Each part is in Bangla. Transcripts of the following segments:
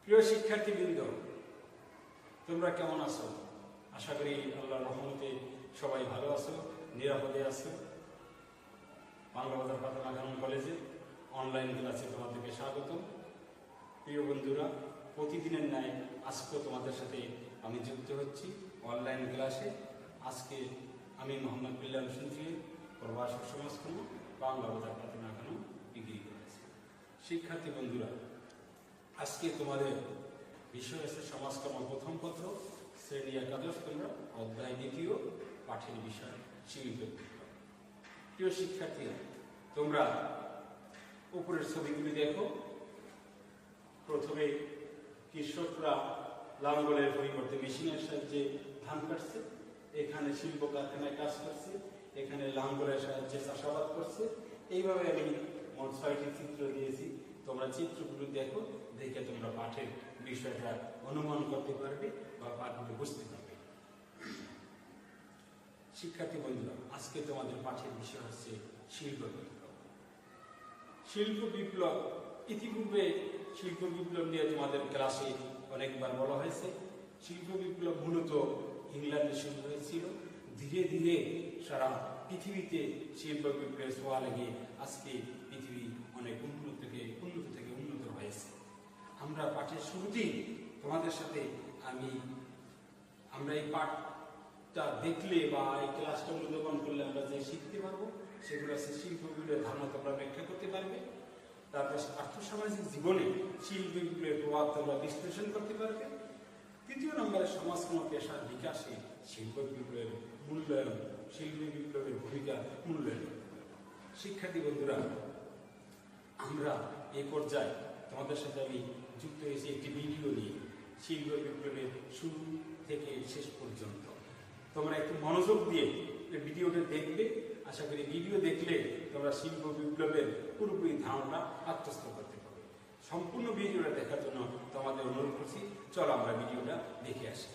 প্রিয় শিক্ষার্থীবৃন্দ, তোমরা কেমন আছো? আশা করি আল্লাহর রহমতে সবাই ভালো আছো, নিরাপদে আছো। বাংলা বাজার প্রাথমিক কানন কলেজে অনলাইন ক্লাসে তোমাদেরকে স্বাগত। প্রিয় বন্ধুরা, প্রতিদিনের ন্যায় আজকেও তোমাদের সাথে আমি যুক্ত হচ্ছি অনলাইন ক্লাসে। আজকে আমি মোহাম্মদ বিল্লাল হোসেন, প্রভাষক সমাজকর্ম, বাংলা বাজার প্রাথমিক কানন ডিগ্রি কলেজ। শিক্ষার্থী বন্ধুরা, আজকে তোমাদের বিষয় আছে সমাজকর্ম প্রথম পত্র, শ্রেণী একাদশ, তোমরা অধ্যায় দ্বিতীয়, পাঠের বিষয় শিল্প বিপ্লব। প্রিয় শিক্ষার্থীরা, তোমরা উপরের ছবিগুলি দেখো। প্রথমে কৃষকরা লাঙ্গলের পরিবর্তে মেশিনের সাহায্যে ধান কাটছে, এখানে শিল্প কারখানায় কাজ করছে, এখানে লাঙ্গলের সাহায্যে চাষাবাদ করছে। এইভাবে আমি মোট 6টি চিত্র দিয়েছি। তোমরা চিত্রগুলো দেখো, দেখে তোমরা পাঠের বিষয়টা অনুমান করতে পারবে বা পাঠগুলো বুঝতে পারবে। শিক্ষার্থী বন্ধুরা, আজকে তোমাদের পাঠের বিষয় হচ্ছে শিল্প বিপ্লব। শিল্প বিপ্লব, ইতিপূর্বে শিল্প বিপ্লব নিয়ে তোমাদের ক্লাসে অনেকবার বলা হয়েছে। শিল্প বিপ্লব মূলত ইংল্যান্ডে শুরু হয়েছিল। ধীরে ধীরে সারা পৃথিবীতে শিল্প বিপ্লবের ছোঁয়া লেগে আজকে পৃথিবী অনেক উন্নত থেকে উন্নত হয়েছে। আমরা পাঠের শুরুতেই তোমাদের সাথে আমরা এই পাঠটা দেখলে বা এই ক্লাসটা মূল্যবান করলে আমরা যে শিখতে পারবো, সেগুলো আছে শিল্প বিপ্লবের ধারণা তোমরা ব্যাখ্যা করতে পারবে। তারপর আর্থসামাজিক জীবনে শিল্প বিপ্লবের প্রভাব তোমরা বিশ্লেষণ করতে পারবে। তৃতীয় নম্বরে সমাজকর্ম পেশার বিকাশে শিল্প বিপ্লবের মূল্যায়ন, শিল্প বিপ্লবের ভূমিকা মূল্যায়ন। শিক্ষার্থী বন্ধুরা, আমরা এই পর্যায়ে তোমাদের সাথে আমি যুক্ত হয়েছি একটি ভিডিও নিয়ে, শিল্প বিপ্লবের শুরু থেকে শেষ পর্যন্ত। তোমরা একটু মনোযোগ দিয়ে এই ভিডিওটা দেখবে। আশা করি ভিডিও দেখলে তোমরা শিল্প বিপ্লবের পুরোপুরি ধারণা আত্মস্থ করতে পারবে। সম্পূর্ণ ভিডিওটা দেখার জন্য তোমাদের অনুরোধ করছি। চলো আমরা ভিডিওটা দেখে আসি।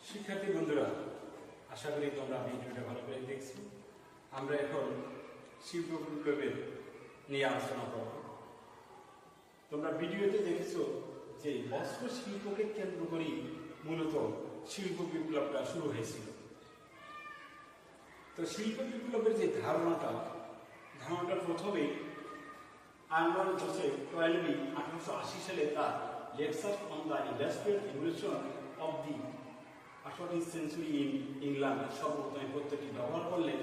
শিক্ষার্থী বন্ধুরা, আশা করি তোমরা ভিডিওটা ভালো করে দেখছো। আমরা এখন শিল্প বিপ্লবের নিয়ে আলোচনা করব। তোমরা ভিডিওতে দেখেছো যে বস্ত্র শিল্পকে কেন্দ্র করেই মূলত শিল্প বিপ্লবটা শুরু হয়েছিল। তো শিল্প বিপ্লবের যে ধারণাটা প্রথমে আর্নল্ড জোসেফ টয়েলবি 1880 সালে তার lectures on the industrial revolution of the 18th century in England সর্বপ্রথমে পদ্ধতি ব্যবহার করলে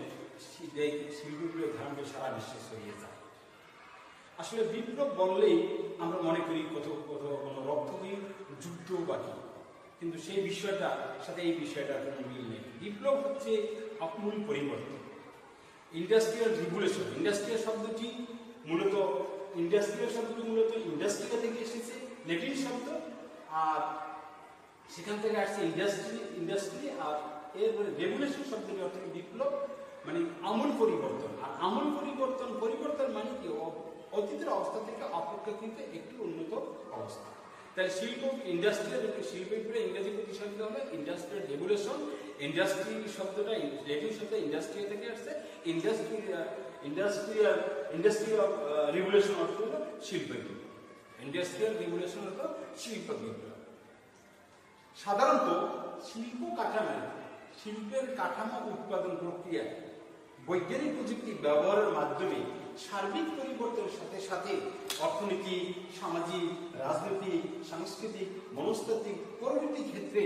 শিল্প বিপ্লবের ধারণা সারা বিশ্বে ছড়িয়ে যায়। আসলে বিপ্লব বললেই আমরা মনে করি কোথাও কোনো রক্তহীন যুদ্ধ বাকি, কিন্তু সেই বিষয়টার সাথে এই বিষয়টার কোনো মিল নেই। বিপ্লব হচ্ছে আমূল পরিবর্তন। ইন্ডাস্ট্রিয়াল রিভলিউশন, ইন্ডাস্ট্রিয়াল শব্দটি মূলত ইন্ডাস্ট্রিয়া থেকে এসেছে, ল্যাটিন শব্দ, আর সেখান থেকে আসছে ইন্ডাস্ট্রি, আর এরপরে রেভলিউশন শব্দের অর্থ বিপ্লব, মানে আমূল পরিবর্তন। আর আমূল পরিবর্তন মানে কি? অতীতের অবস্থা থেকে অপেক্ষাকৃত একটি উন্নত অবস্থা। তাহলে শিল্প বিপ্লবের ইংরেজি প্রতিশব্দ হলো ইন্ডাস্ট্রিয়াল রেভলিউশন। ইন্ডাস্ট্রি শব্দটা ল্যাটিন শব্দ ইন্ডাস্ট্রিয়া থেকে আসছে। ইন্ডাস্ট্রিয়াল রিভলিউশন অর্থ হলো শিল্প বিপ্লব। ইন্ডাস্ট্রিয়াল রিভলিউশন অর্থ শিল্প বিপ্লব। সাধারণত শিল্পের কাঠামো উৎপাদন প্রক্রিয়া বৈজ্ঞানিক প্রযুক্তি ব্যবহারের মাধ্যমে সার্বিক পরিবর্তনের সাথে সাথে অর্থনীতি, সামাজিক, রাজনৈতিক, সাংস্কৃতিক, মনস্তাত্ত্বিক প্রভৃতি ক্ষেত্রে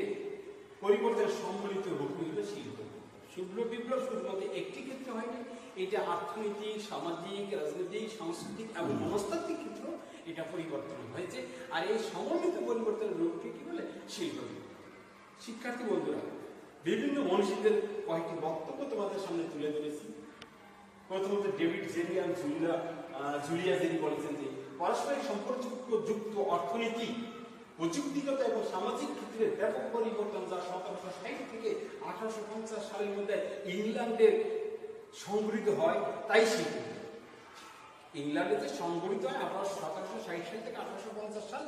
পরিবর্তনের সম্মিলিত রূপই হল শিল্প বিপ্লব। শুধুমাত্র একটি ক্ষেত্রে হয়নি, এটা অর্থনৈতিক, সামাজিক, রাজনৈতিক, সাংস্কৃতিক এবং মনস্তাত্ত্বিক ক্ষেত্র এটা পরিবর্তন হয়েছে। আর এই সমন্বিত পরিবর্তনের রূপকে কি বলে? শিল্প বিপ্লব। শিক্ষার্থী বন্ধুরা, বিভিন্ন মনীষীদের কয়েকটি বক্তব্য তোমাদের সামনে তুলে ধরেছি। প্রথমত ডেভিড জেরিয়ান জুলিয়া জেরি বলেছেন যে পারস্পরিক সম্পর্কযুক্ত অর্থনীতি প্রযুক্তিগত এবং সামাজিক ক্ষেত্রে ব্যাপক পরিবর্তন, যা 1760 থেকে 1850 সালের মধ্যে ইংল্যান্ডে সংঘটিত হয়, তাই শিল্প। ইংল্যান্ডে যে সংঘটিত হয় 1760 সাল থেকে 1850 সাল,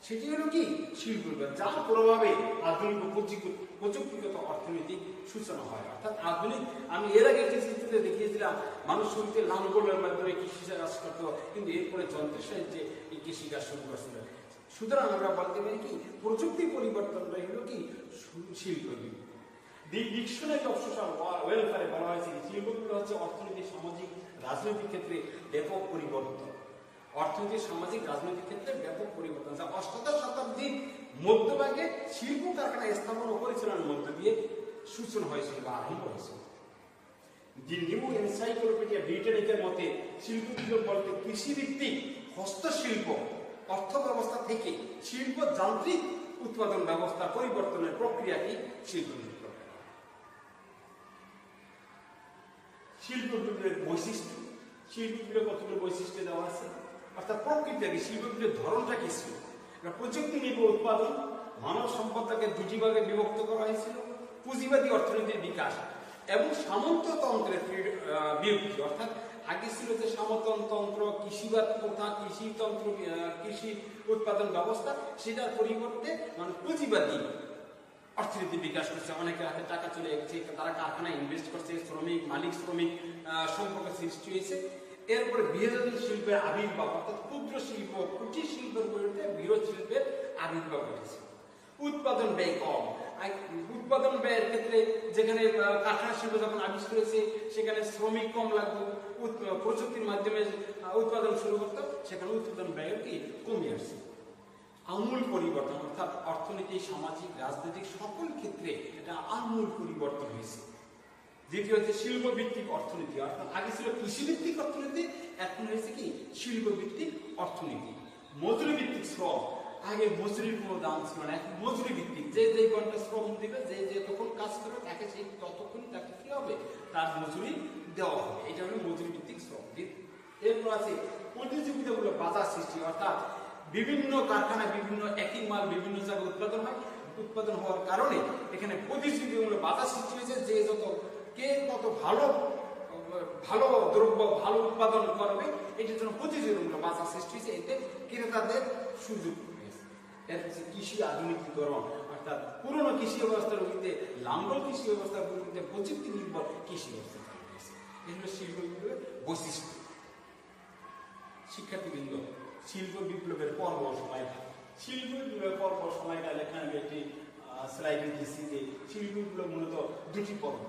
সেটি হলো কি? শিল্প বিপ্লব, যার প্রভাবে আধুনিক প্রযুক্তিগত অর্থনৈতিক সূচনা হয়। অর্থাৎ আধুনিক, আমি এর আগে যে চিত্রতে দেখিয়েছিলাম মানুষ শুরুতে লাঙ্গলের মাধ্যমে কৃষিকাজ করত, কিন্তু এরপরে যন্ত্রের সাহায্যে এই কৃষিকাজ শুরু করছিল। সুতরাং আমরা বলতে পারি কি প্রযুক্তি পরিবর্তনটাই হলো কি শিল্প বিপ্লব। দি ডিকশনারি অফ সোশ্যাল ওয়েলফেয়ারে বলা হয়েছে শিল্প বিপ্লব হচ্ছে অর্থনীতি, সামাজিক, রাজনৈতিক ক্ষেত্রে ব্যাপক পরিবর্তন। অর্থনৈতিক, সামাজিক, রাজনৈতিক ক্ষেত্রে ব্যাপক পরিবর্তন, যা অষ্টাদশ শতাব্দীর মধ্যভাগে শিল্প কারখানা স্থাপন ও পরিচালনার মধ্য দিয়ে সূচনা হয়েছিল বা আরম্ভ হয়েছিল। দি নিউ এনসাইক্লোপিডিয়া ব্রিটানিকের মতে শিল্প বিপ্লব বলতে কৃষিভিত্তিক হস্তশিল্প অর্থ ব্যবস্থা থেকে শিল্প যান্ত্রিক উৎপাদন ব্যবস্থা পরিবর্তনের প্রক্রিয়াটি শিল্প বিপ্লব। শিল্প বিপ্লবের বৈশিষ্ট্য, শিল্প বিপ্লব কতগুলো বৈশিষ্ট্য দেওয়া আছে। অর্থাৎ প্রকৃতি শিল্প বিপ্লবের ধরনটা কি ছিল? প্রযুক্তি নির্ভর উৎপাদন, মানব সম্পদকে দুটি ভাগে বিভক্ত করা হয়েছিল, পুঁজিবাদী অর্থনীতির বিকাশ এবং সামন্ততন্ত্রের বিরুদ্ধে। অর্থাৎ আগে ছিল যে সামন্ততন্ত্র, কৃষিবাদ প্রথা, কৃষি উৎপাদন ব্যবস্থা, সেটার পরিবর্তে মানে পুঁজিবাদী অর্থনীতি বিকাশ করছে। অনেকের হাতে টাকা চলে যাচ্ছে, তারা কারখানায় ইনভেস্ট করছে, মালিক শ্রমিক সম্পর্ক সৃষ্টি হয়েছে। এরপরে বৃহৎ শিল্পের আবির্ভাব, অর্থাৎ ক্ষুদ্র শিল্প, কুটির শিল্পের বিরুদ্ধে বৃহৎ শিল্পের আবির্ভাব ঘটেছে। উৎপাদন ব্যয় কম, উৎপাদন ব্যয়ের ক্ষেত্রে যেখানে কারখানা শিল্প যখন আবিষ্কার হয়েছে সেখানে শ্রমিক কম লাগতো, প্রযুক্তির মাধ্যমে উৎপাদন শুরু করতো, সেখানে উৎপাদন ব্যয় কি কমে আসছে। আমূল পরিবর্তন, অর্থাৎ অর্থনীতি, সামাজিক, রাজনৈতিক সকল ক্ষেত্রে এটা আমূল পরিবর্তন হয়েছে। দ্বিতীয় হচ্ছে শিল্প ভিত্তিক অর্থনীতি, অর্থাৎ আগে ছিল কৃষিভিত্তিক অর্থনীতি, এখন হয়েছে কি শিল্প ভিত্তিক অর্থনীতি। মজুরি ভিত্তিক শ্রম, আগে মজুরির কোনো দাম ছিল না, এখন মজুরি ভিত্তিক, যে ঘন্টা শ্রম দিবে, যে তখন কাজ করবে তাকে সেই ততক্ষণই তাকে কি হবে, তার মজুরি দেওয়া হবে। এটা হলো মজুরি ভিত্তিক শ্রম। এরপর আছে প্রতিযোগিতামূলক বাজার সৃষ্টি, অর্থাৎ বিভিন্ন কারখানায় বিভিন্ন একই মাল বিভিন্ন জায়গায় উৎপাদন হওয়ার কারণে এখানে প্রতিযোগিতামূলক বাজার সৃষ্টি হয়েছে। যে কে কত ভালো দ্রব্য ভালো উৎপাদন করবে, এটার জন্য প্রতিযোগিতামূলক বাজার সৃষ্টি হয়েছে, এতে ক্রেতাদের সুযোগ হয়েছে। এর হচ্ছে কৃষি আধুনিকীকরণ, অর্থাৎ পুরনো কৃষি ব্যবস্থার বিরুদ্ধে লাঙ্গল কৃষি ব্যবস্থার বিরুদ্ধে প্রযুক্তি নির্ভর কৃষি ব্যবস্থা চালু হয়েছে। এগুলো শিল্প বিপ্লবের বৈশিষ্ট্য। শিক্ষার্থীবৃন্দ, শিল্প বিপ্লবের পর্ব সময়কাল। শিল্প বিপ্লবের পর্ব সময়কাল এখানে আমি একটি স্লাইডে দিয়েছি যে শিল্প বিপ্লব মূলত দুটি পর্ব।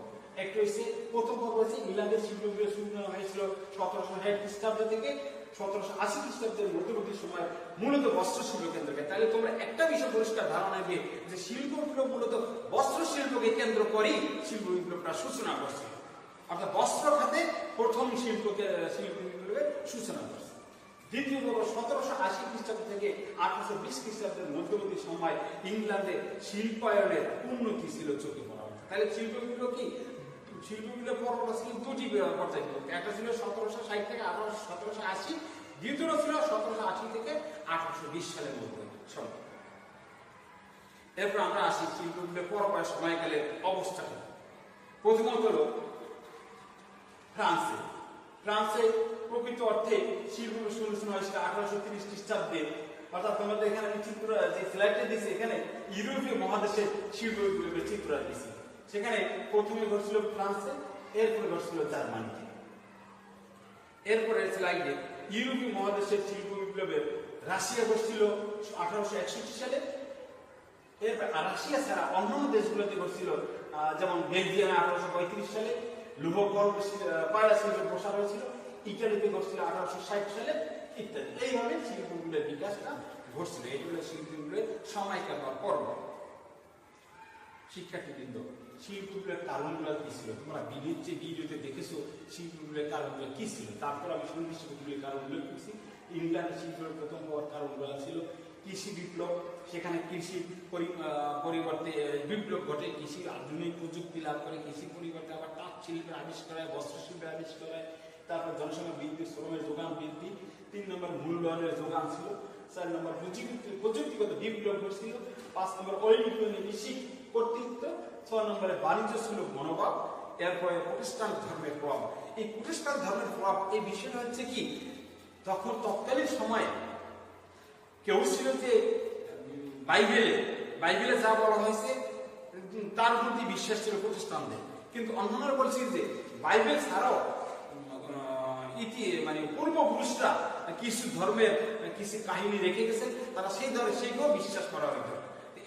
একটা হচ্ছে প্রথম পর্ব হচ্ছে ইংল্যান্ডের শিল্প বিপ্লব শুরু হয়েছিল 1760 খ্রিস্টাব্দ থেকে 1780 খ্রিস্টাব্দের মধ্যবর্তী সময় মূলত বস্ত্র শিল্প কেন্দ্রকে। তাহলে তোমরা একটা বিষয় পরিষ্কার ধারণা নেবে যে শিল্প বিপ্লব মূলত বস্ত্র শিল্পকে কেন্দ্র করেই শিল্প বিপ্লবটা সূচনা করছে, অর্থাৎ বস্ত্র খাতে প্রথম শিল্প বিপ্লবের সূচনা করছে। দ্বিতীয় পর্ব 1780 খ্রিস্টাব্দ থেকে 1820 খ্রিস্টাব্দের মধ্যবর্তী সময় ইংল্যান্ডে শিল্পায়নের উন্নতি ছিল চোখে পড়া। তাহলে শিল্প বিপ্লব কি? শিল্প বিপ্লব পর্বটা ছিল দুটি পর্যায়ে। একটা ছিল 1760 থেকে 1780, দ্বিতীয়টা ছিল 1780 থেকে 1820 সালের মধ্যে সময়। এরপর আমরা আসি শিল্প বিপ্লব পর্বের সময়কালের অবস্থা। প্রথমত হলো ফ্রান্সে। ফ্রান্সে প্রকৃত অর্থে শিল্প সূচনা হয়েছিল 1830 খ্রিস্টাব্দে। অর্থাৎ তোমাদের এখানে আমি চিত্র যে স্লাইডটা দিয়েছি, এখানে ইউরোপীয় মহাদেশের শিল্প বিপ্লবের চিত্র দিয়েছি। সেখানে প্রথমে ঘটছিল ফ্রান্সে, এরপরে ঘটছিল জার্মানিতে। এরপরে স্লাইডে ইউরোপীয় মহাদেশের শিল্প বিপ্লবের রাশিয়া ঘটছিল 1861 সালে। এরপর রাশিয়া ছাড়া অন্যান্য দেশগুলোতে ঘটছিল, যেমন বেলজিয়ামে 1835 সালে পায়রা শিল্পের প্রসার হয়েছিল, ইটালিতে ঘটছিল 1860 সালে ইত্যাদি। এইভাবে শিল্পগুলোর বিকাশটা ঘটছিল। এইগুলো শিল্পগুলোর সময়কাল বা পর্ব। শিক্ষার্থীবৃন্দ, শিল্পগুলোর কারণগুলো কি ছিল? তোমরা ভিডিওতে দেখেছো শিল্পগুলোর কারণগুলো কি ছিল। তারপর আমি শিল্পগুলোর কারণগুলো লিখছি। ইংল্যান্ডের শিল্পের প্রথম হওয়ার কারণগুলো ছিল কৃষি বিপ্লব। সেখানে কৃষি পরিবর্তে বিপ্লব ঘটে, কৃষি আধুনিক প্রযুক্তি লাভ করে, কৃষি পরিবর্তে আবার তাঁত শিল্পের আবিষ্কার হয়, বস্ত্র শিল্পের আবিষ্কার হয়। তারপর জনসংখ্যা বৃদ্ধি, শ্রমের যোগান বৃদ্ধি। 3 নম্বর মূল্যায়নের যোগান ছিল। 4 নম্বর প্রযুক্তিগত বিপ্লব ঘটছিল। 5 নম্বর ঐনিক কর্তৃত্ব। 6 নম্বরে বাণিজ্য ছিল মনোভাব। এরপরে প্রতিষ্ঠান ধর্মের প্রভাব। এই প্রতিষ্ঠান ধর্মের প্রভাব এই বিষয়টা হচ্ছে কি, তখন তৎকালীন সময়ে কেউ ছিল যে বাইবেলে যা বলা হয়েছে তার প্রতি বিশ্বাস ছিল প্রতিষ্ঠানদের, কিন্তু অন্যান্য বলছি যে বাইবেল ছাড়াও পূর্বপুরুষরা কিছু ধর্মের কিছু কাহিনী রেখে গেছেন, তারা সেইগুলো বিশ্বাস করা হইত।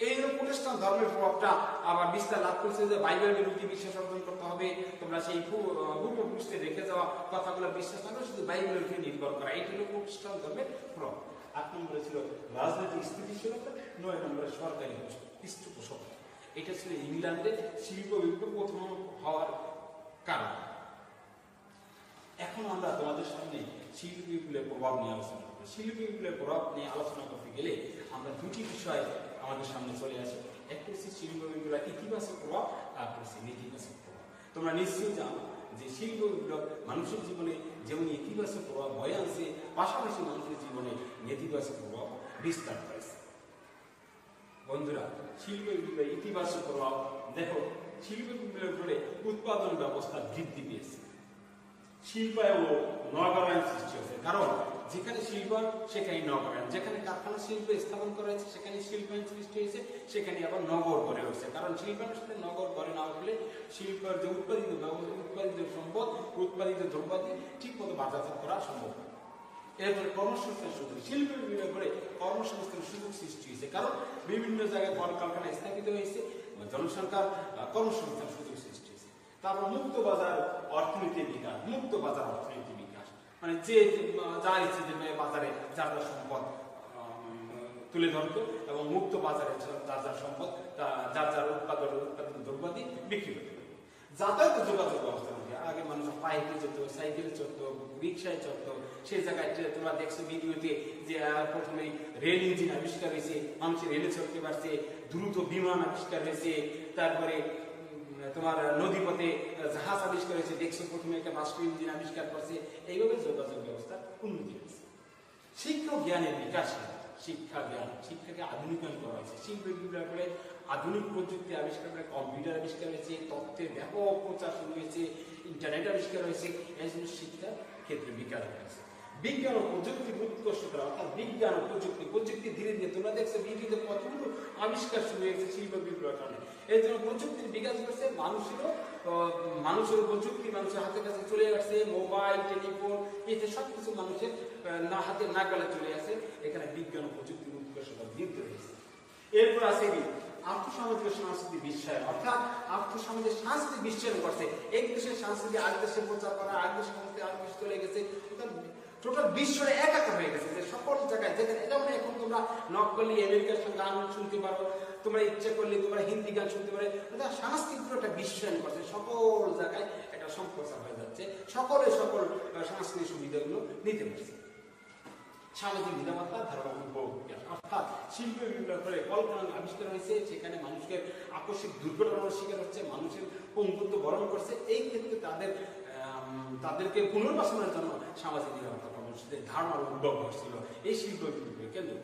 এই প্রতিষ্ঠান ধর্মের প্রভাবটা আবার বিস্তার লাভ করেছে যে বাইবেল বিরোধী বিশ্বাস অর্জন করতে হবে, তোমরা সেই পূর্বপুরুষদের রেখে যাওয়া কথাগুলো বিশ্বাস না করে শুধু বাইবেলের উপরে নির্ভর করা। এইটি হলো প্রতিষ্ঠান ধর্মের প্রভাব। 8 নম্বরে ছিল রাজনৈতিক স্থিতিশীলতা। 9 নম্বরে সরকারি পৃষ্ঠপোষকতা। এটা ছিল ইংল্যান্ডে শিল্প বিপ্লব প্রথম হওয়ার কারণ। এখন আমরা তোমাদের সামনে শিল্প বিপ্লবের প্রভাব নিয়ে আলোচনা করবো। শিল্প বিপ্লবের প্রভাব নিয়ে আলোচনা করতে গেলে আমরা দুটি বিষয় আমাদের সামনে চলে আসে। একটা হচ্ছে শিল্প বিপ্লবের ইতিবাচক প্রভাব, তারপর হচ্ছে নেতিবাচক প্রভাব। তোমরা নিশ্চয়ই জানো যে শিল্প বিপ্লব মানুষের জীবনে যেমন ইতিবাচক প্রভাব বয়ে আনছে, পাশাপাশি মানুষের জীবনে নেতিবাচক প্রভাব বিস্তার করেছে। বন্ধুরা, শিল্প বিপ্লবের ইতিবাচক প্রভাব দেখো, শিল্প বিপ্লবের ফলে উৎপাদন ব্যবস্থা বৃদ্ধি পেয়েছে, শিল্পায়ন ও নগরায়ন সৃষ্টি হয়েছে। কারণ যেখানে শিল্প সেখানে নগরায়ন, যেখানে কারখানা শিল্প স্থাপন করা হয়েছে সেখানে শিল্পায়ন সৃষ্টি হয়েছে, সেখানে আবার নগর গড়ে উঠছে। কারণ শিল্পায়নের সাথে নগর গড়ে না উঠলে শিল্পের যে উৎপাদিত সম্পদ, উৎপাদিত দ্রব্যাদি ঠিক মতো বাজারজাত করা সম্ভব নয়। এরপরে কর্মসংস্থান সুযোগ, শিল্প বিপ্লবের ফলে কর্মসংস্থানের সুযোগ সৃষ্টি হয়েছে। কারণ বিভিন্ন জায়গায় কলকারখানা স্থাপিত হয়েছে, জনসংখ্যার কর্মসংস্থান সুযোগ সৃষ্টি হয়েছে। তারপর মুক্ত বাজার অর্থনীতির বিকাশ। মুক্ত বাজার অর্থনীতির বিকাশ মানে যে যার ইচ্ছে যে বাজারে যার যার সম্পদ তুলে ধরত এবং মুক্ত বাজারে যার যার সম্পদ যার যার উৎপাদিত দ্রব্যাদি বিক্রি করতে। যাতায়াত যোগাযোগ ব্যবস্থা মধ্যে আগে মানুষ পায়ে হেঁটে যেত, সাইকেলে চলতো, রিক্সায় চলতো। সেই জায়গায় তোমরা দেখছো ভিডিওতে যে প্রথমে রেল ইঞ্জিন আবিষ্কার হয়েছে, মানুষের রেলে চলতে পারছে, দ্রুত বিমান আবিষ্কার হয়েছে, তারপরে তোমার নদীপথে জাহাজ আবিষ্কার হয়েছে, দেখছো প্রথমে একটা বাষ্পীয় ইঞ্জিন আবিষ্কার করছে। এইভাবে যোগাযোগ ব্যবস্থা উন্নতি হয়েছে। শিক্ষা জ্ঞানের বিকাশ, শিক্ষাকে আধুনিকায়ন করা হয়েছে। শিল্প বিপ্লবের ফলে আধুনিক প্রযুক্তি আবিষ্কার করে, কম্পিউটার আবিষ্কার হয়েছে, তথ্যের ব্যাপক প্রচার শুরু হয়েছে, ইন্টারনেট আবিষ্কার হয়েছে। এই জন্য শিক্ষার ক্ষেত্রে বিকাশ হয়েছে। বিজ্ঞান ও প্রযুক্তির উৎকর্ষতা, অর্থাৎ বিজ্ঞান ও প্রযুক্তি ধীরে ধীরে তোমরা দেখছো পৃথিবীতে কতগুলো আবিষ্কার শুরু হয়েছে শিল্প বিপ্লবের কারণে। এর জন্য প্রযুক্তির বিকাশ করছে, মানুষের প্রযুক্তি মানুষের হাতের কাছে চলে আসছে, মোবাইল, টেলিফোন, এতে সবকিছু মানুষের হাতে নাগালে চলে আসে। এখানে বিজ্ঞান ও প্রযুক্তির উৎকর্ষতা বৃদ্ধি হয়েছে। এরপর আছে কি আর্থসামাজিক সাংস্কৃতিক বিশ্বায়ন, অর্থাৎ আর্থসামাজিক সাংস্কৃতিক বিশ্বায়ন করছে। এক দেশের সংস্কৃতি আরেক দেশে প্রচার করা, আরেক দেশের সংস্কৃতি আরেক দেশে চলে গেছে, টোটাল বিশ্বটা একাকার হয়ে গেছে। যে সকল জায়গায় যেখানে যেমন এখন তোমরা নক করলে আমেরিকার গান শুনতে পারো, তোমরা ইচ্ছে করলে তোমরা হিন্দি গান শুনতে পারো, সাংস্কৃতিক একটা বিশ্বায়ন করছে, সকল জায়গায় একটা সম্প্রচার হয়ে যাচ্ছে, সকল সাংস্কৃতিক সুবিধাগুলো নিতে পারছে। সামাজিক নিরাপত্তা ধারণা বিজ্ঞান, অর্থাৎ শিল্প বিপ্লবের ফলে কলকারখানা আবিষ্কার হয়েছে, সেখানে মানুষকে আকস্মিক দুর্ঘটনার শিকার হচ্ছে, মানুষের পঙ্গুত্ব বরণ করছে। এই ক্ষেত্রে তাদেরকে পুনর্বাসনের জন্য সামাজিক নিরাপত্তা কর্মসূচির ধারণার উদ্ভব হয়েছিল এই শিল্প বিপ্লবের কেন্দ্র।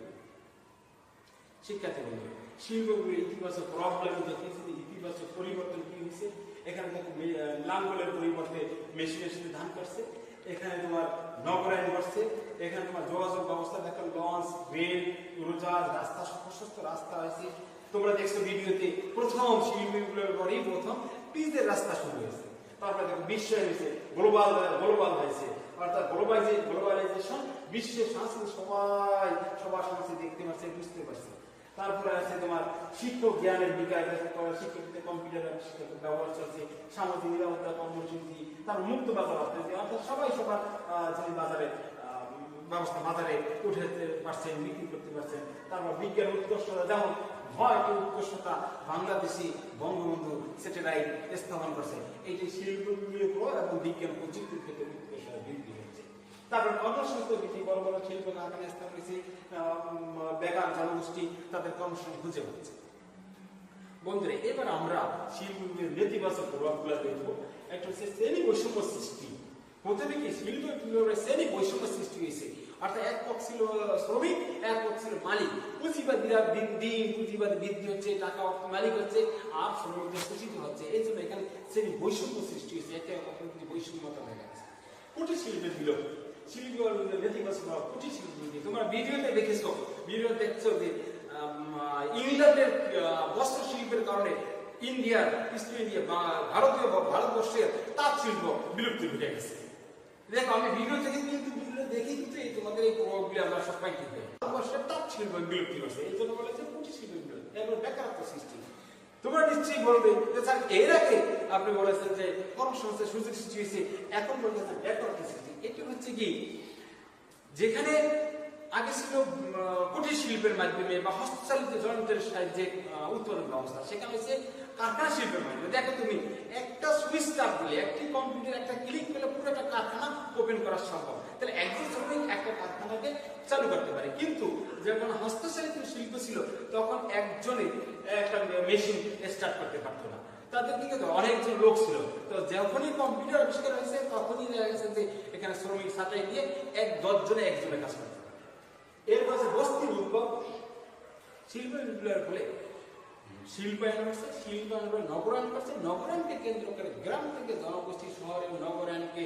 শিক্ষার্থী বন্ধু, শিল্পগুলির ইতিবাচক প্রবলেম দেখিয়েছে, ইতিবাচক পরিবর্তন কি হয়েছে। এখানে দেখো লাঙ্গলের পরিবর্তে মেশিনের সাথে ধান করছে, এখানে তোমার নগরায়ণ করছে, এখানে তোমার যোগাযোগ ব্যবস্থা দেখো লঞ্চ, রেল, উড়োজাহাজ, রাস্তা, প্রশস্ত রাস্তা হয়েছে। তোমরা দেখছো ভিডিওতে প্রথম শিল্প বিপ্লবের পরেই প্রথম পিচের রাস্তা শুরু হয়েছে। তারপরে দেখো বিশ্ব হয়েছে, গ্লোবাল হয়েছে, অর্থাৎ গ্লোবালাইজেশন, বিশ্বের সংস্কৃতি সবার সংস্কৃতি দেখতে পাচ্ছে, বুঝতে পারছে। তারপরে আছে তোমার শিক্ষক জ্ঞানের বিকাশ, শিক্ষকদের কম্পিউটার ব্যবহার চলছে, সামাজিক নিরাপত্তা কর্মসূচি, তার মুক্ত বাজার আসতেছে, অর্থাৎ সবাই সবার বাজারে ব্যবস্থা বাজারে উঠে পারছেন, বিক্রি করতে পারছেন। তারপর বিজ্ঞান উৎকর্ষতা, যেমন ভয়কে উৎকর্ষতা, বাংলাদেশি বঙ্গবন্ধু স্যাটেলাইট স্থাপন করছে, এইটি শিল্প এবং বিজ্ঞান প্রযুক্তির ক্ষেত্রে উৎকর্ষতা বৃদ্ধি হচ্ছে। তারপর কর্মসংস্থান বৃদ্ধি, বড় বড় শিল্প কারখানা স্থাপন হয়েছে, বেকার জনগোষ্ঠী তাদের কর্মসংস্থান খুঁজে পাচ্ছে। বন্ধুরা, এবার আমরা শিল্পের নেতিবাচক প্রভাবগুলো দেখবো। একটা হচ্ছে শ্রেণী বৈষম্য সৃষ্টি। প্রথমে কি শিল্প বিপ্লবের শ্রেণী বৈষম্য সৃষ্টি হয়েছে, অর্থাৎ এক পক্ষ ছিল শ্রমিক, এক পক্ষ ছিল মালিক। পুঁজিবাদীরা পুঁজিবাদী বৃদ্ধি হচ্ছে, টাকা অর্থ মালিক হচ্ছে, আর শ্রমিকদের শোষিত হচ্ছে। এই জন্য এখানে শ্রেণী বৈষম্য সৃষ্টি হয়েছে, একটা বৈষম্যতা দেখা যাচ্ছে। কুটির শিল্পের বিলোপ, শিল্প নেতিবাচক প্রভাব কুটির শিল্প। তোমরা ভিডিওতে দেখেছো, দেখছো যে ইংল্যান্ডের বস্ত্র শিল্পের কারণে ইন্ডিয়ার, ইস্ট ইন্ডিয়া, ভারতবর্ষের তাঁত শিল্প বিলুপ্তি ঘটে গেছে। দেখো, আমি ভিডিও থেকে কিন্তু দেখি কিন্তু এই তোমাদের এই প্রভাবগুলি আমরা সবাই কিন্তু ভারতবর্ষের তাঁত শিল্প বিলুপ্তি করছে। এই জন্য বলেছে কুটির শিল্প বিলুপ্তি, এবার বেকারত্ব সৃষ্টি। তোমরা নিশ্চয়ই বলবে যে স্যার এর আগে আপনি বলেছেন যে কর্মসংস্থানের সুযোগ সৃষ্টি হয়েছে, এখন বলতেছেন বেকারত্ব সৃষ্টি। এটা হচ্ছে কি, যেখানে আগে ছিল কুটির শিল্পের মাধ্যমে বা হস্তচালিত যন্ত্রের সাহায্যে উৎপাদন ব্যবস্থা, সেখানে হচ্ছে কারখানা শিল্পের মাধ্যমে। দেখো, তুমি একটা সুইচ চাপ দিলে, একটি কম্পিউটার একটা ক্লিক করলে পুরো একটা কারখানা ওপেন করা সম্ভব। তাহলে একজন শ্রমিক একটা কারখানাকে চালু করতে পারে। কিন্তু যখন হস্তচালিত শিল্প ছিল তখন একজনে একটা মেশিন স্টার্ট করতে পারতো না, তাদের দিকে অনেকজন লোক ছিল। তো যখনই কম্পিউটার আবিষ্কার হয়েছে তখনই দেখা গেছে যে এখানে শ্রমিক ছাঁটাই দিয়ে 10 জনে একজনের কাজ করতে পারে। এরপর আছে বস্তির উদ্ভব। শিল্প বিপ্লবের ফলে শিল্পায়ন হচ্ছে, শিল্পায়ন নগরায়ণ করছে, নগরায়ণকে কেন্দ্র করে গ্রাম থেকে জনগোষ্ঠী শহরে নগরায়ণকে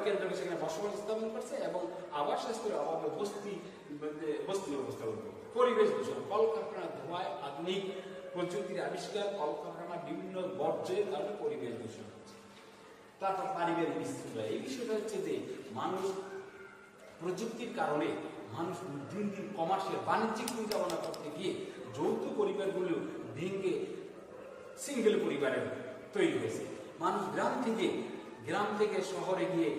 কেন্দ্র করে সেখানে বসবাস স্থাপন করছে এবং আবাসস্থলের অভাবে বস্তি ব্যবস্থা উদ্ভব। পরিবেশ দূষণ, কলকারখানার ধোঁয়ায়, আধুনিক প্রযুক্তির আবিষ্কার, কলকারখানা বিভিন্ন বর্জ্যের কারণে পরিবেশ দূষণ হচ্ছে। তারপর পারিবারিক বিশৃঙ্খলা। এই বিষয়টা হচ্ছে যে মানুষ প্রযুক্তির কারণে মানুষ দিন দিন কমার্শিয়াল বাণিজ্যিক চিন্তা ভাবনা করতে গিয়ে যৌথ পরিবারগুলো ভেঙে সিঙ্গেল পরিবারের তৈরি হয়েছে। মানুষ গ্রাম থেকে শহরে গিয়ে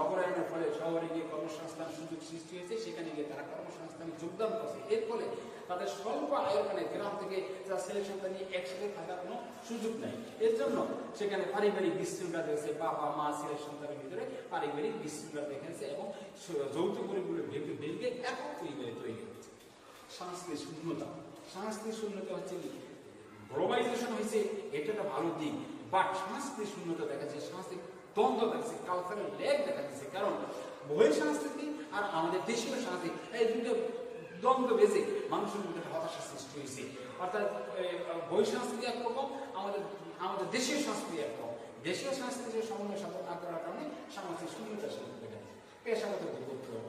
নগরায়নের ফলে শহরে গিয়ে কর্মসংস্থান সুযোগ সৃষ্টি হয়েছে, সেখানে গিয়ে তারা কর্মসংস্থানে যোগদান করছে। এর ফলে তাদের স্বল্প আয়োজনে গ্রাম থেকে যারা ছেলে সন্তান নিয়ে একসাথে থাকার কোনো সুযোগ নেই। এর জন্য সেখানে পারিবারিক বিশৃঙ্খলা দেখেছে, বাবা মা ছেলে সন্তানের ভিতরে পারিবারিক বিশৃঙ্খলা দেখেছে এবং যৌথ পরিবারগুলো ভেঙে একক পরিবারে তৈরি হচ্ছে। সাংস্কৃতিক শূন্যতা হচ্ছে কি, গ্লোবালাইজেশন হয়েছে, এটা একটা ভালো দিক, বাট সাংস্কৃতিক শূন্যতা দেখা যাচ্ছে, সাংস্কৃতিক দ্বন্দ্ব দেখাচ্ছে, কালচারাল ল্যাগ দেখা যাচ্ছে। কারণ বহির সংস্কৃতি আর আমাদের দেশীয় সংস্কৃতি, এই দুটো দ্বন্দ্ব বেজে মানুষের মধ্যে হতাশা সৃষ্টি হয়েছে। অর্থাৎ বহির সংস্কৃতি একরকম, আমাদের দেশীয় সংস্কৃতি একরকম, দেশীয় সংস্কৃতির সমন্বয় সাধন না করার কারণে সামাজিক শূন্যতার সাথে দেখা দিচ্ছে পেশাগত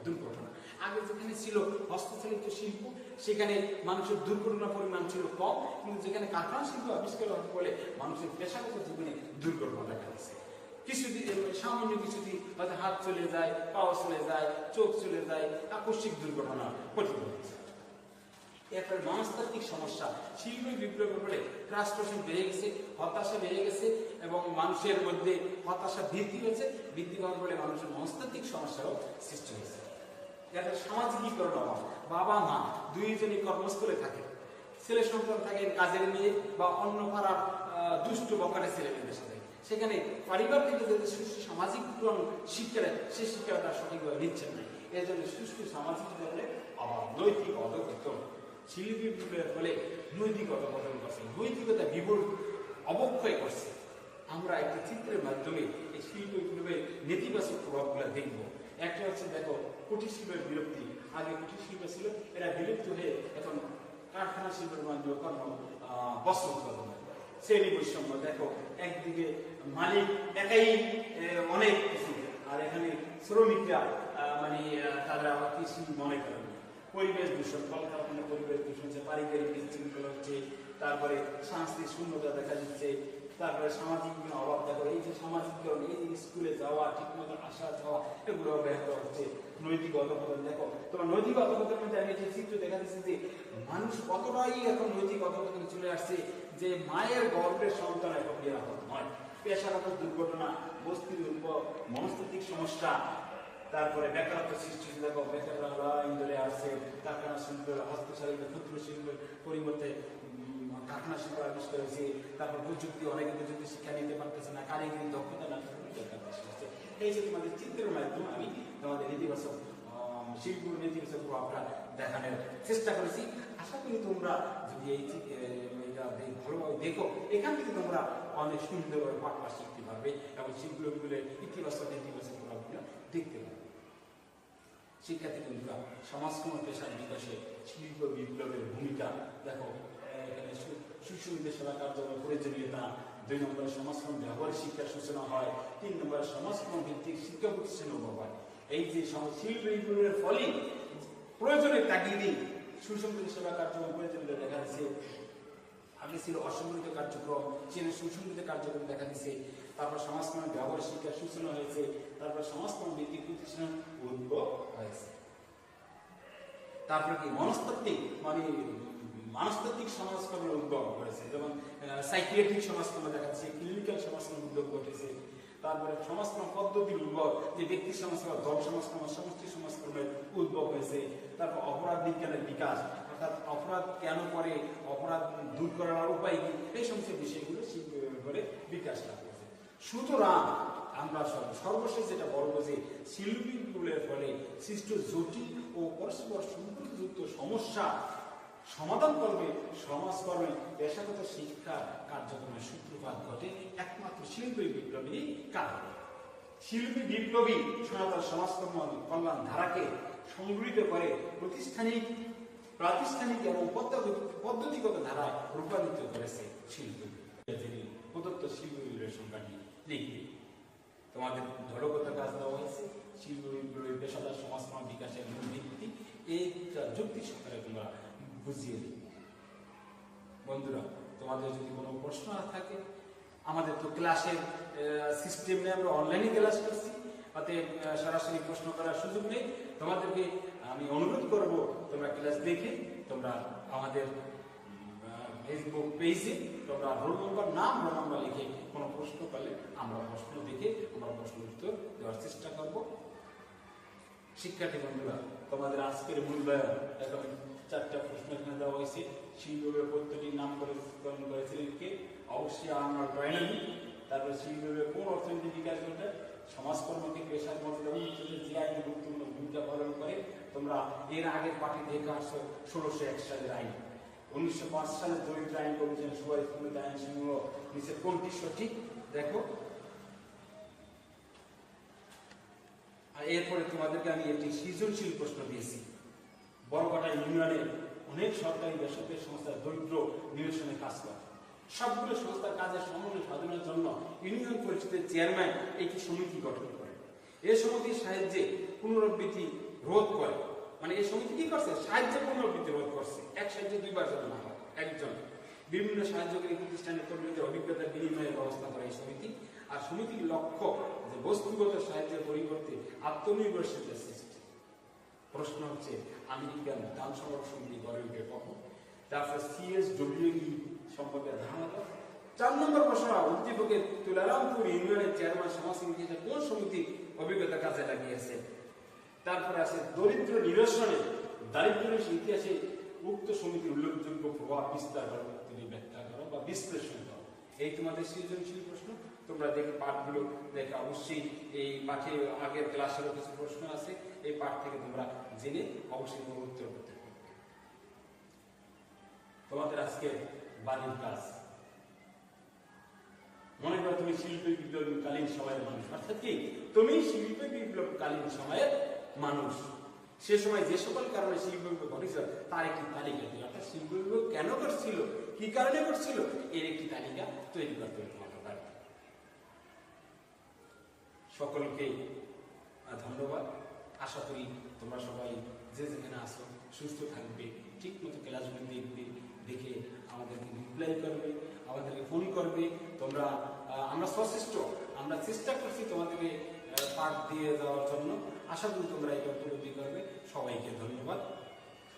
দুর্ঘটনা। আগে যেখানে ছিল হস্তচালিত শিল্প সেখানে মানুষের দুর্ঘটনার পরিমাণ ছিল কম, কিন্তু যেখানে কারখানা শিল্প আবিষ্কার হওয়ার ফলে মানুষের পেশাগত জীবনে দুর্ঘটনা দেখা দিচ্ছে। কিছুদিন সামান্য কিছুদিন হয়তো হাত চলে যায়, পাও চলে যায়, চোখ চলে যায়, আকস্মিক দুর্ঘটনা ঘটিত হচ্ছে। এরপরে মনস্তাত্ত্বিক সমস্যা, শিল্প বিপ্লবের ফলে ফ্রাস্ট্রেশন বেড়ে গেছে, হতাশা বেড়ে গেছে এবং মানুষের মধ্যে হতাশা বৃদ্ধি হয়েছে। বৃদ্ধি হওয়ার ফলে মানুষের মনস্তাত্ত্বিক সমস্যারও সৃষ্টি হয়েছে। এরপরে সামাজিকীকরণ অভাব, বাবা মা দুইজনই কর্মস্থলে থাকে, ছেলে সন্তান থাকেন কাজের মেয়ে বা অন্য পাড়ার দুষ্ট বকাটে ছেলে মেয়েদের সাথে, সেখানে পরিবার থেকে যদি সুষ্ঠু সামাজিক শিক্ষা দেয় সেই শিক্ষাটা সঠিকভাবে নিচ্ছেন না। এর জন্য সুষ্ঠু সামাজিক জীবনের অভাব, নৈতিক অধঃপতন। শিল্পী বিপ্লবের ফলে নৈতিক অধঃপতন করছে, নৈতিকতা বিপুল অবক্ষয় করছে। আমরা একটা চিত্রের মাধ্যমে এই শিল্প বিপ্লবের নেতিবাচক প্রভাবগুলো দেখবো। একটা হচ্ছে দেখো কুটির শিল্পের বিলুপ্তি। আগে কুটির শিল্প ছিল, এরা বিলুপ্ত হয়ে এখন কারখানা শিল্পের মাধ্যমে কর্ম বস্ত্র উৎপাদন, শ্রেণী বৈষম্য। দেখো একদিকে মালিক একাই অনেক কিছু, আর এখানে শ্রমিকরা মানে তারা কৃষি মনে করেন। পরিবেশ দূষণ, কলকারখানা পরিবেশ দূষণ হচ্ছে, পারিবারিক বিশৃঙ্খলা হচ্ছে, তারপরে সাংস্কৃতিক শূন্যতা দেখা দিচ্ছে, তারপরে সামাজিক অভাব। দেখো এই যে সামাজিকরণ, এই যে স্কুলে যাওয়া, ঠিকমতো আসা যাওয়া, এগুলো ব্যাহত হচ্ছে। নৈতিক অধঃপতন, দেখো তোমার নৈতিক অধঃপতনের মধ্যে আমি যে চিত্র দেখা দিচ্ছি যে মানুষ কতটাই এখন নৈতিক অধঃপতনে চলে আসছে যে মায়ের গর্ভের সন্তান এখন নিরাপদ নয়। পেশাগত দুর্ঘটনা, বস্তির উদ্ভব, মনস্তাত্ত্বিক সমস্যা, তারপরে বেকারত্ব সৃষ্টি। দেখো বেকাররা লাইন ধরে আসছে, কারখানা শিল্প, হস্তচালিত ক্ষুদ্র শিল্পের পরিবর্তে কারখানা শিল্প আবিষ্কার হয়েছে। তারপর প্রযুক্তি, অনেকে প্রযুক্তি শিক্ষা নিতে পারতেছে না, কারিগরি দক্ষতা না থাকছে। এই যে তোমাদের চিত্রের মাধ্যমে আমি তোমাদের নেতিবাচক শিল্প নেতিবাচক প্রভাবটা দেখানোর চেষ্টা করেছি। আশা করি তোমরা যদি এই ভালোভাবে দেখো, এখান থেকে তোমরা অনেক সুন্দরভাবে পাঠটা শিখতে পারবে এবং শিল্পগুলোর ইতিবাচক নেতিবাচক প্রভাবগুলো দেখতে পারবে। শিক্ষার্থী বন্ধুরা, সমাজকর্ম পেশার বিকাশে শিল্প বিপ্লবের ভূমিকা দেখো। এখানে শিশু নির্দেশনা কার্যক্রমের প্রয়োজনীয়তা, 2 নম্বরে সমাজকর্ম ব্যবহারিক শিক্ষার সূচনা হয়, 3 নম্বরে সমাজকর্ম ভিত্তিক শিক্ষা প্রতিষ্ঠান হয়। এই যে শিল্প বিপ্লবের ফলে প্রয়োজনের তাগিদে সুসংগঠিত সেবা কার্যক্রম প্রয়োজনীয়তা দেখা দিচ্ছে। আগে ছিল অসংগঠিত কার্যক্রম, চীনের সুসংগঠিত কার্যক্রম দেখা দিচ্ছে। তারপর সমাজকর্ম ব্যবহারিক শিক্ষার সূচনা হয়েছে, তারপর সমাজকর্ম ভিত্তিক প্রতিষ্ঠান উদ্ভব হয়েছে। তারপরে কি মনস্তাত্ত্বিক মানে মনস্তাত্ত্বিক সমাজকর্মের উদ্ভব করেছে, যেমন সাইকিয়াট্রিক সমাজকর্ম দেখা যাচ্ছে, ক্লিনিক্যাল সমাজকর্ম উদ্যোগ ঘটেছে। তারপরে সমাজকর্ম পদ্ধতির উদ্ভব, যে ব্যক্তি সমাজকর্ম, দল সমাজকর্ম, সমষ্টি সমাজকর্মের উদ্ভব হয়েছে। তারপর অপরাধ বিজ্ঞানের বিকাশ, অর্থাৎ অপরাধ কেন করে, অপরাধ দূর করার উপায় কি, এই সমস্ত বিষয়গুলো শিল্পের বিকাশ লাভ করেছে। সুতরাং আমরা সর্বশেষ যেটা বলবো যে শিল্পী বিপ্লবের ফলে সৃষ্ট জটিল ও পরস্পর সম্পর্কযুক্ত সমস্যা সমাধান করবে সমাজকর্মে পেশাগত শিক্ষা কার্যক্রমের সূত্রপাত ঘটে একমাত্র শিল্পী বিপ্লবেরই কারণে। শিল্পী বিপ্লবী সনাতন সমাজকর্ম কল্যাণ ধারাকে সংগঠিত করে প্রাতিষ্ঠানিক এবং পদ্ধতিগত ধারায় রূপান্তরিত করেছে শিল্পী। যিনি প্রদত্ত শিল্পী বিপ্লবের সংখ্যাটি লিখবে। তোমাদের ধরকতা কাজ দেওয়া হয়েছে, শিল্প বিপ্লবের পেশাদার সমাজকর্ম বিকাশের মূল ভিত্তি, এইটা যুক্তি সহকারে তোমরা বুঝিয়ে দিই। বন্ধুরা, তোমাদের যদি কোনো প্রশ্ন থাকে, আমাদের তো ক্লাসের সিস্টেম নেই, আমরা অনলাইনে ক্লাস করছি, অতএব সরাসরি প্রশ্ন করার সুযোগ নেই। তোমাদেরকে আমি অনুরোধ করব তোমরা ক্লাস দেখে তোমরা আমাদের ফেসবুক পেজে তোমরা রোল নম্বর, নাম, রোল নম্বর লিখে কোনো প্রশ্ন করলে আমরা প্রশ্ন দেখে আমরা প্রশ্ন উত্তর দেওয়ার চেষ্টা করব। শিক্ষার্থী বন্ধুরা, তোমাদের আজকের মূল্যায়ন এখন 4টা প্রশ্ন এখানে দেওয়া হয়েছে। শিল্পের পদ্ধতির নামকরণ করেছিলেন কে? অবশ্যই আর্নল্ড টয়নেলি। তারপরে শিল্পের কোন অর্থনৈতিক বিকাশ ঘটে? সমাজকর্মকে পেশার মর্যাদা উন্নতিতে যে আইন গুরুত্বপূর্ণ ভূমিকা পালন করে। তোমরা এর আগের পাঠে দেখে আসছো 1601 সালের আইন। 1905 সালে দরিদ্র আইন কমিশন সুপারিশ কমিটি আইন সমূহ নিচে কোনটি সঠিক? দেখো। আর এরপরে তোমাদেরকে আমি একটি সৃজনশীল প্রশ্ন দিয়েছি। বড়কাটা ইউনিয়নে অনেক সরকারি বেসরকারি সংস্থা দরিদ্র নিরসনে কাজ করে। সবগুলো সংস্থার কাজের সমন্বয় সাধনের জন্য ইউনিয়ন পরিষদের চেয়ারম্যান একটি সমিতি গঠন করে। এই সমিতির সাহায্যে পুনরাবৃত্তি রোধ করে, মানে এই সমিতি কি করছে, সাহায্যে পুনরাবৃত্তি রোধ করছে। এক সাহায্যে দুইবার যেন না হয়, একজন। বিভিন্ন সাহায্যকারী প্রতিষ্ঠানের কর্মীদের অভিজ্ঞতা বিনিময়ের ব্যবস্থা করে এই সমিতি। আর সমিতির লক্ষ্য যে বস্তুগত সাহায্যের পরিবর্তে আত্মনির্ভরশীলতা সৃষ্টি। প্রশ্ন হচ্ছে আমেরিকান দান সংগ্রহ সমিতি গড়ে উঠে কখন? তারপর CSWE সম্পর্কে ধারণা দাও। 4 নম্বর প্রশ্ন, উদ্দীপকের তুলারামপুর ইউনিয়নের চেয়ারম্যান সমাজ সমিতিতে কোন সমিতি অভিজ্ঞতা কাজে লাগিয়েছে? তারপরে আছে দরিদ্র নিরসনে দারিদ্র্যের ইতিহাসে উক্ত সমিতির উল্লেখযোগ্য প্রভাব বিস্তার করো, তুমি ব্যাখ্যা করো বা বিশ্লেষণ করো। এই তোমাদের সৃজনশীল প্রশ্ন। তোমরা দেখে পাঠগুলো দেখে অবশ্যই এই পাঠে আগের ক্লাসেরও কিছু প্রশ্ন আছে, এই পাঠ থেকে তোমরা জেনে অবশ্যই তোমার উত্তর করতে পারবে। তোমাদের আজকে বাড়ির কাজ, মনে করো তুমি শিল্প বিপ্লবকালীন সময়ের মানুষ, অর্থাৎ কি তুমি শিল্প বিপ্লবকালীন সময়ের মানুষ। সে সময় যে সকল কারণে শিল্প বিপ্লব ঘটেছিল তার একটি তালিকা দিল, অর্থাৎ শিল্প বিপ্লব কেন করছিল, কি কারণে করছিল, এর একটি তালিকা তৈরি করতে হবে তোমাদের বাড়িতে। সকলকে ধন্যবাদ। আশা করি তোমরা সবাই যে যেখানে আসো সুস্থ থাকবে, ঠিক মতো ক্লাসগুলো দেখবে, দেখে আমাদেরকে রিপ্লাই করবে, আমাদেরকে ফোন করবে। তোমরা আমরা সচেষ্ট, আমরা চেষ্টা করছি তোমাদেরকে পাঠ দিয়ে যাওয়ার জন্য। আশা করি তোমরা এটা উপলব্ধি করবে। সবাইকে ধন্যবাদ।